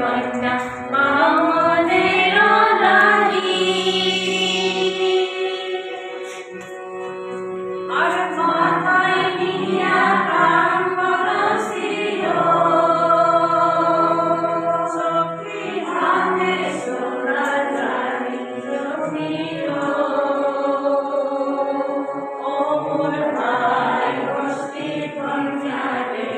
কন্যা আমাদের লালি আর মাথায় নিয়া প্রাণ বরসিল সখী হাতে সোনা জানি জমিল ও মোর ভাই বস্তি কন্যা রে